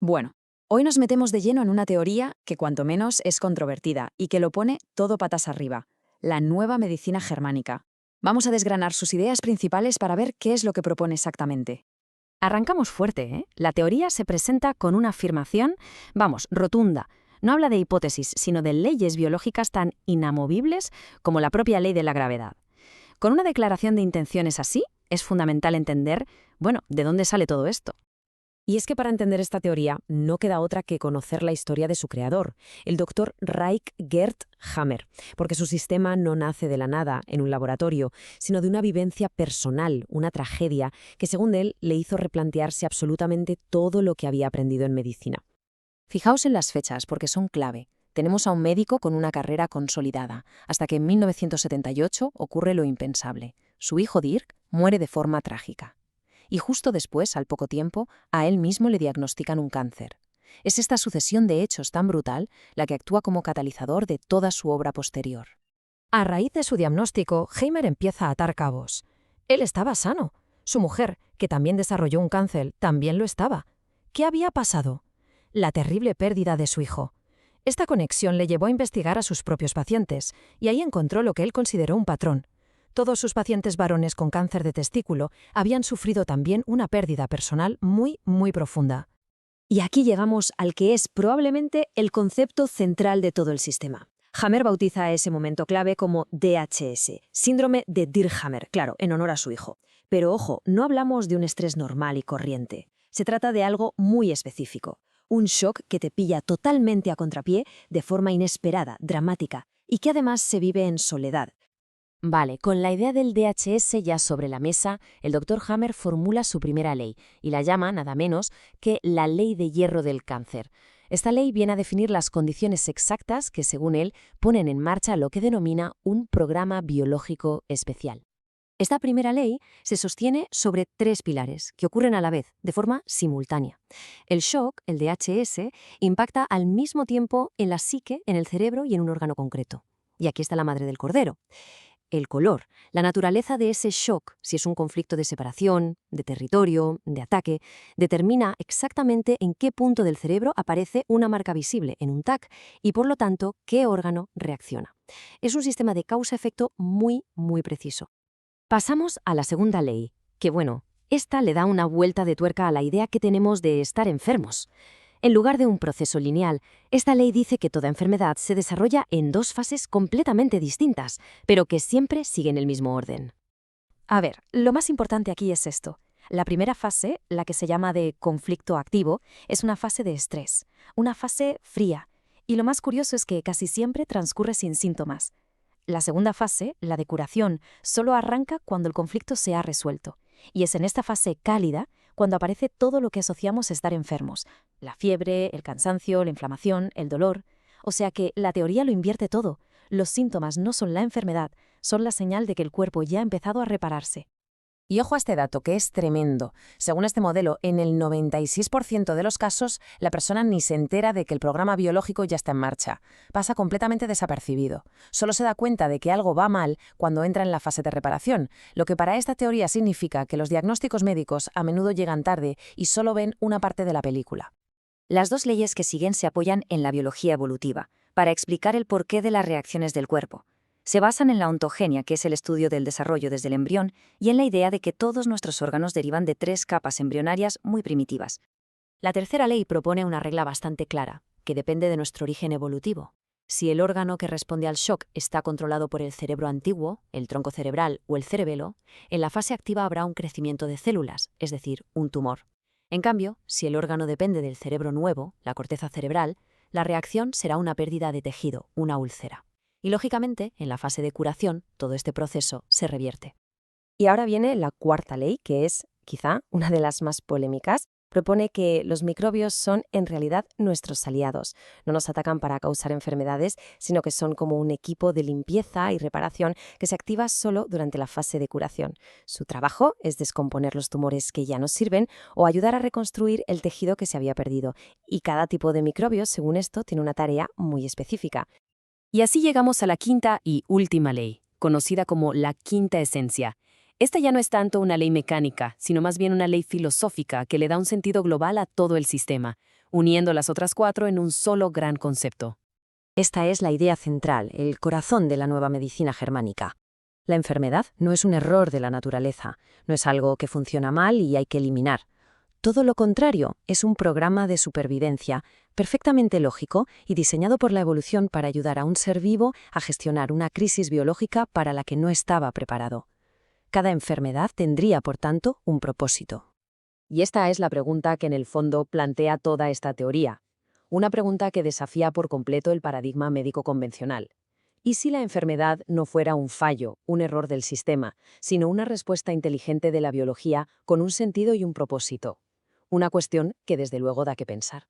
Bueno, hoy nos metemos de lleno en una teoría que cuanto menos es controvertida y que lo pone todo patas arriba, la nueva medicina germánica. Vamos a desgranar sus ideas principales para ver qué es lo que propone exactamente. Arrancamos fuerte, ¿eh? La teoría se presenta con una afirmación, rotunda. No habla de hipótesis, sino de leyes biológicas tan inamovibles como la propia ley de la gravedad. Con una declaración de intenciones así, es fundamental entender, de dónde sale todo esto. Y es que para entender esta teoría no queda otra que conocer la historia de su creador, el doctor Reich Gerd Hammer, porque su sistema no nace de la nada en un laboratorio, sino de una vivencia personal, una tragedia que según él le hizo replantearse absolutamente todo lo que había aprendido en medicina. Fijaos en las fechas porque son clave. Tenemos a un médico con una carrera consolidada, hasta que en 1978 ocurre lo impensable. Su hijo Dirk muere de forma trágica. Y justo después, al poco tiempo, a él mismo le diagnostican un cáncer. Es esta sucesión de hechos tan brutal la que actúa como catalizador de toda su obra posterior. A raíz de su diagnóstico, Heimer empieza a atar cabos. Él estaba sano. Su mujer, que también desarrolló un cáncer, también lo estaba. ¿Qué había pasado? La terrible pérdida de su hijo. Esta conexión le llevó a investigar a sus propios pacientes, y ahí encontró lo que él consideró un patrón. Todos sus pacientes varones con cáncer de testículo habían sufrido también una pérdida personal muy, muy profunda. Y aquí llegamos al que es probablemente el concepto central de todo el sistema. Hammer bautiza a ese momento clave como DHS, síndrome de Dirkhammer, claro, en honor a su hijo. Pero ojo, no hablamos de un estrés normal y corriente. Se trata de algo muy específico. Un shock que te pilla totalmente a contrapié, de forma inesperada, dramática, y que además se vive en soledad. Vale, con la idea del DHS ya sobre la mesa, el Dr. Hammer formula su primera ley y la llama nada menos que la ley de hierro del cáncer. Esta ley viene a definir las condiciones exactas que, según él, ponen en marcha lo que denomina un programa biológico especial. Esta primera ley se sostiene sobre tres pilares que ocurren a la vez, de forma simultánea. El shock, el DHS, impacta al mismo tiempo en la psique, en el cerebro y en un órgano concreto. Y aquí está la madre del cordero. El color, la naturaleza de ese shock, si es un conflicto de separación, de territorio, de ataque, determina exactamente en qué punto del cerebro aparece una marca visible en un TAC y, por lo tanto, qué órgano reacciona. Es un sistema de causa-efecto muy, muy preciso. Pasamos a la segunda ley, que esta le da una vuelta de tuerca a la idea que tenemos de estar enfermos. En lugar de un proceso lineal, esta ley dice que toda enfermedad se desarrolla en dos fases completamente distintas, pero que siempre siguen el mismo orden. A ver, lo más importante aquí es esto. La primera fase, la que se llama de conflicto activo, es una fase de estrés, una fase fría. Y lo más curioso es que casi siempre transcurre sin síntomas. La segunda fase, la de curación, solo arranca cuando el conflicto se ha resuelto. Y es en esta fase cálida cuando aparece todo lo que asociamos a estar enfermos. La fiebre, el cansancio, la inflamación, el dolor. O sea que la teoría lo invierte todo. Los síntomas no son la enfermedad, son la señal de que el cuerpo ya ha empezado a repararse. Y ojo a este dato, que es tremendo. Según este modelo, en el 96% de los casos, la persona ni se entera de que el programa biológico ya está en marcha. Pasa completamente desapercibido. Solo se da cuenta de que algo va mal cuando entra en la fase de reparación, lo que para esta teoría significa que los diagnósticos médicos a menudo llegan tarde y solo ven una parte de la película. Las dos leyes que siguen se apoyan en la biología evolutiva, para explicar el porqué de las reacciones del cuerpo. Se basan en la ontogenia, que es el estudio del desarrollo desde el embrión, y en la idea de que todos nuestros órganos derivan de tres capas embrionarias muy primitivas. La tercera ley propone una regla bastante clara, que depende de nuestro origen evolutivo. Si el órgano que responde al shock está controlado por el cerebro antiguo, el tronco cerebral o el cerebelo, en la fase activa habrá un crecimiento de células, es decir, un tumor. En cambio, si el órgano depende del cerebro nuevo, la corteza cerebral, la reacción será una pérdida de tejido, una úlcera. Y lógicamente, en la fase de curación, todo este proceso se revierte. Y ahora viene la cuarta ley, que es, quizá, una de las más polémicas. Propone que los microbios son en realidad nuestros aliados. No nos atacan para causar enfermedades, sino que son como un equipo de limpieza y reparación que se activa solo durante la fase de curación. Su trabajo es descomponer los tumores que ya no sirven o ayudar a reconstruir el tejido que se había perdido. Y cada tipo de microbio, según esto, tiene una tarea muy específica. Y así llegamos a la quinta y última ley, conocida como la quinta esencia. Esta ya no es tanto una ley mecánica, sino más bien una ley filosófica que le da un sentido global a todo el sistema. uniendo las otras 4 en un solo gran concepto. Esta es la idea central, el corazón de la nueva medicina germánica. La enfermedad no es un error de la naturaleza, no es algo que funciona mal y hay que eliminar. Todo lo contrario, es un programa de supervivencia perfectamente lógico y diseñado por la evolución para ayudar a un ser vivo a gestionar una crisis biológica para la que no estaba preparado. Cada enfermedad tendría, por tanto, un propósito. Y esta es la pregunta que en el fondo plantea toda esta teoría. Una pregunta que desafía por completo el paradigma médico convencional. ¿Y si la enfermedad no fuera un fallo, un error del sistema, sino una respuesta inteligente de la biología con un sentido y un propósito? Una cuestión que desde luego da que pensar.